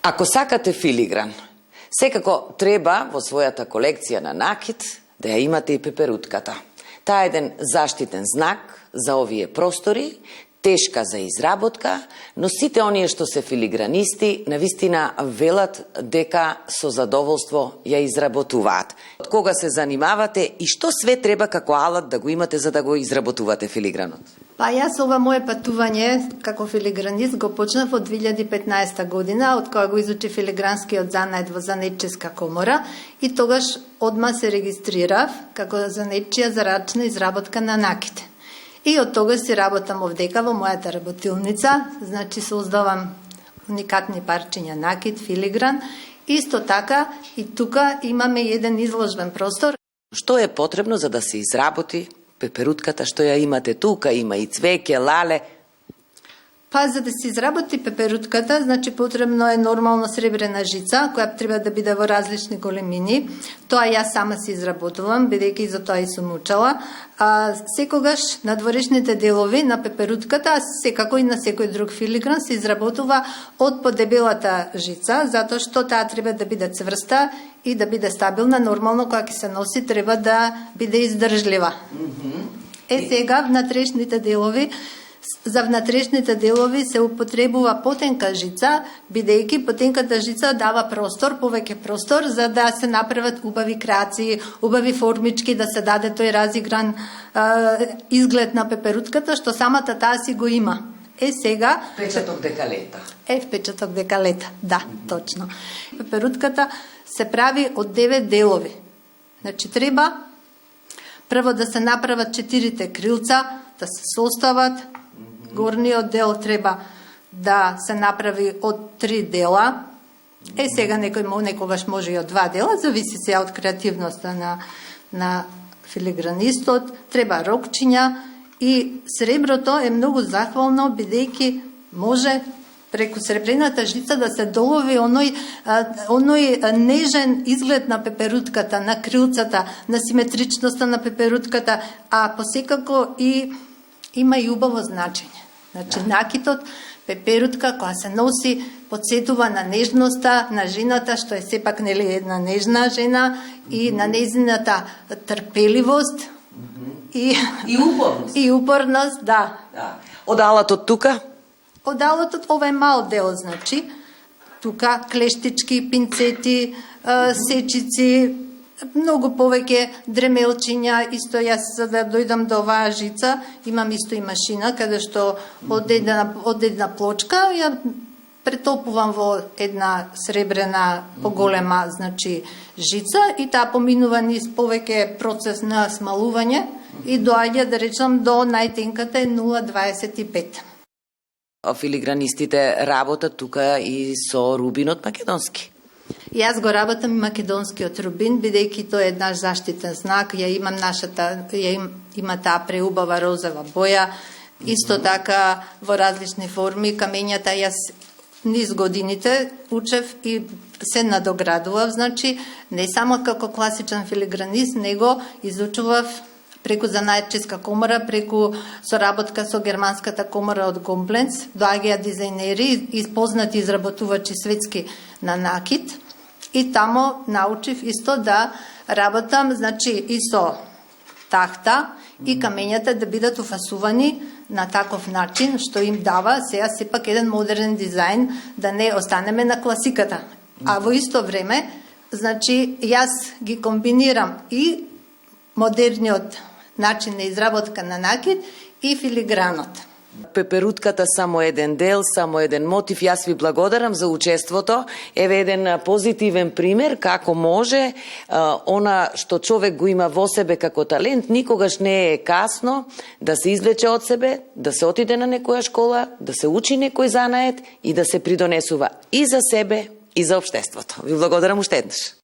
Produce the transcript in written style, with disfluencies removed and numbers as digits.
Ако сакате филигран, секако треба во својата колекција на накид да ја имате и пеперутката. Таа е еден заштитен знак за овие простори, тешка за изработка, но сите оние што се филигранисти навистина велат дека со задоволство ја изработуваат. Од кога се занимавате и што све треба како алат да го имате за да го изработувате филигранот? Па јас ова мое патување како филигранист го почнав од 2015 година, од кога го изучи филигранскиот занает во Занетчиска комора и тогаш одма се регистрирав како занетчија за рачна изработка на накид. И од тогаш си работам овдека во мојата работилница, значи создавам уникатни парчиња накид, филигран. Исто така и тука имаме еден изложбен простор. Што е потребно за да се изработи пеперутката што ја имате тука? Има и цвеќе, лале. Па за да се изработи пеперутката, значи потребно е нормално сребрена жица, која треба да биде во различни големини. Тоа јас сама се изработувам, бидејќи за тоа и сум учела. Секогаш надворешните делови на пеперутката, секако и на секој друг филигран, се изработува од подебелата жица, затоа што таа треба да биде цврста и да биде стабилна. Нормално кога ќе се носи треба да биде издржлива. Сега за внатрешните делови се употребува потенка жица, бидејќи потенката жица дава простор, повеќе простор, за да се направат убави краци, убави формички, да се даде тој разигран изглед на пеперутката, што самата таа си го има. Сега... Впечаток декалета. Впечаток декалета, да, точно. Пеперутката се прави од 9 делови. Значи, треба прво да се направат 4 крилца, да се состават. Горниот дел треба да се направи од 3 дела. Сега некогаш може и од 2 дела, зависи се од креативноста на филигранистот. Треба рокчиња и среброто е многу захвално, бидејќи може преку сребрената жица да се долови оној нежен изглед на пеперутката, на крилцата, на симетричноста на пеперутката, а посекако и има и убаво значење. Значи, накидот, пеперутка, која се носи, подсетува на нежноста на жената, што е сепак нели една нежна жена, и на нејзината трпеливост и упорност. И упорност, да. Од алатот тука? Од алатот ова е мал дел, значи. Тука клештички, пинцети, сечици, многу повеќе дремелчиња. Исто јас за да дојдам до оваа жица, имам исто и машина каде што од една плочка ја претопувам во една сребрена поголема, значи жица, и таа поминува низ повеќе процес на смалување и доаѓа, да речам, до најтенката е 0,25. Филигранистите работат тука и со рубинот македонски. Јас го работам и македонскиот рубин, бидејќи тоа е наш заштитен знак. Има таа преубава розова боја, исто така во различни форми. Камењата јас низ годините учев и се надоградував, значи не само како класичен филигранист, него изучував преку Занаетчиска комора, преку соработка со Германската комора од Гомбленц, доаѓаат дизајнери и познати изработувачи светски на накид. И тамо научив исто да работам, значи и со тахта и камењата да бидат уфасувани на таков начин, што им дава сега сепак еден модерен дизајн, да не останеме на класиката. А во исто време, значи, јас ги комбинирам и модерниот начин на изработка на накид и филигранот. Пеперутката само еден дел, само еден мотив. Јас ви благодарам за учеството. Еве еден позитивен пример како може она што човек го има во себе како талент, никогаш не е касно да се извлече од себе, да се отиде на некоја школа, да се учи некој занает и да се придонесува и за себе и за општеството. Ви благодарам уште еднаш.